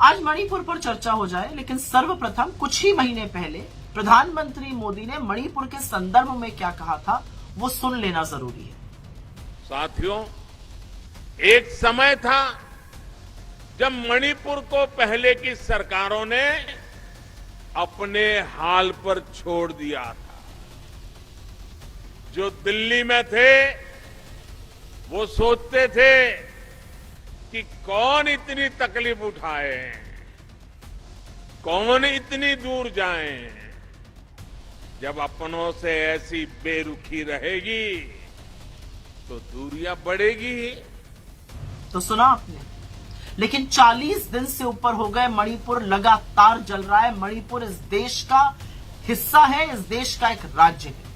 आज मणिपुर पर चर्चा हो जाए, लेकिन सर्वप्रथम कुछ ही महीने पहले प्रधानमंत्री मोदी ने मणिपुर के संदर्भ में क्या कहा था वो सुन लेना जरूरी है। साथियों, एक समय था जब मणिपुर को पहले की सरकारों ने अपने हाल पर छोड़ दिया था। जो दिल्ली में थे वो सोचते थे कि कौन इतनी तकलीफ उठाए, कौन इतनी दूर जाए। जब अपनों से ऐसी बेरुखी रहेगी तो दूरियां बढ़ेगी ही। तो सुना आपने, लेकिन 40 दिन से ऊपर हो गए, मणिपुर लगातार जल रहा है। मणिपुर इस देश का हिस्सा है, इस देश का एक राज्य है।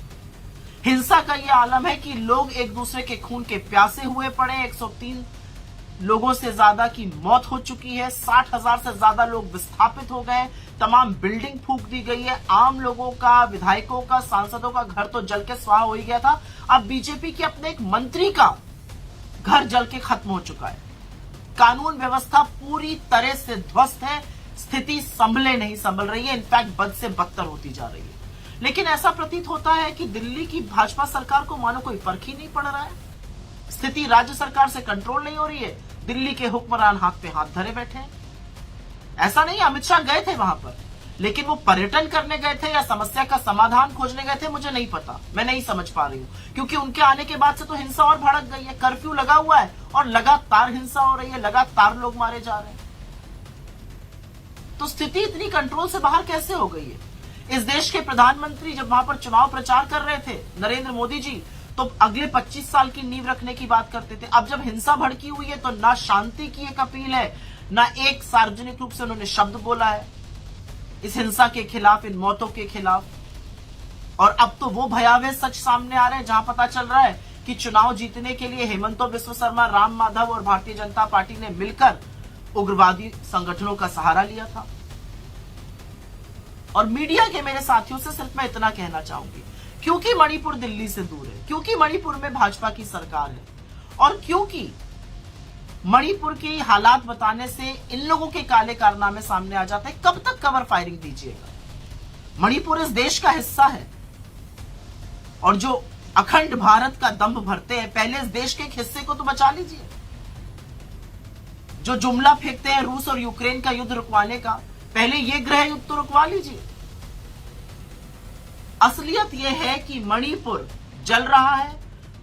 हिंसा का यह आलम है कि लोग एक दूसरे के खून के प्यासे हुए पड़े। 103 लोगों से ज्यादा की मौत हो चुकी है। 60,000 से ज्यादा लोग विस्थापित हो गए। तमाम बिल्डिंग फूंक दी गई है। आम लोगों का, विधायकों का, सांसदों का घर तो जल के स्वाहा हो ही गया था। अब बीजेपी के अपने एक मंत्री का घर जल के खत्म हो चुका है। कानून व्यवस्था पूरी तरह से ध्वस्त है। स्थिति संभले नहीं संभल रही है, इनफैक्ट बद से बदतर होती जा रही है। लेकिन ऐसा प्रतीत होता है कि दिल्ली की भाजपा सरकार को मानो कोई फर्क ही नहीं पड़ रहा है। स्थिति राज्य सरकार से कंट्रोल नहीं हो रही है। दिल्ली के हुक्मरान हाथ पे हाथ धरे बैठे हैं। ऐसा नहीं, अमित शाह गए थे वहां पर, लेकिन वो पर्यटन करने गए थे या समस्या का समाधान खोजने गए थे, मुझे नहीं पता। मैं नहीं समझ पा रही हूं, क्योंकि उनके आने के बाद से तो हिंसा और भड़क गई है। कर्फ्यू लगा हुआ है और लगातार हिंसा हो रही है, लगातार लोग मारे जा रहे हैं। तो स्थिति इतनी कंट्रोल से बाहर कैसे हो गई है? इस देश के प्रधानमंत्री जब वहां पर चुनाव प्रचार कर रहे थे, नरेंद्र मोदी जी, तो अगले 25 साल की नींव रखने की बात करते थे। अब जब हिंसा भड़की हुई है तो ना शांति की एक अपील है, ना एक सार्वजनिक रूप से उन्होंने शब्द बोला है इस हिंसा के खिलाफ, इन मौतों के खिलाफ। और अब तो वो भयावह सच सामने आ रहे हैं जहां पता चल रहा है कि चुनाव जीतने के लिए हेमंतो बिस्व शर्मा, राम माधव और भारतीय जनता पार्टी ने मिलकर उग्रवादी संगठनों का सहारा लिया था। और मीडिया के मेरे साथियों से सिर्फ मैं इतना कहना चाहूंगी, क्योंकि मणिपुर दिल्ली से दूर है, क्योंकि मणिपुर में भाजपा की सरकार है, और क्योंकि मणिपुर की हालात बताने से इन लोगों के काले कारनामे सामने आ जाते हैं, कब तक कवर फायरिंग दीजिएगा? मणिपुर इस देश का हिस्सा है, और जो अखंड भारत का दंभ भरते हैं, पहले इस देश के एक हिस्से को तो बचा लीजिए। जो जुमला फेंकते हैं रूस और यूक्रेन का युद्ध रुकवाने का, पहले ये गृह युद्ध तो रुकवा लीजिए। असलियत यह है कि मणिपुर जल रहा है।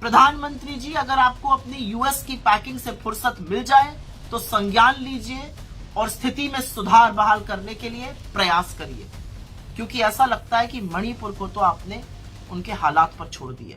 प्रधानमंत्री जी, अगर आपको अपनी यूएस की पैकिंग से फुर्सत मिल जाए तो संज्ञान लीजिए और स्थिति में सुधार बहाल करने के लिए प्रयास करिए, क्योंकि ऐसा लगता है कि मणिपुर को तो आपने उनके हालात पर छोड़ दिया।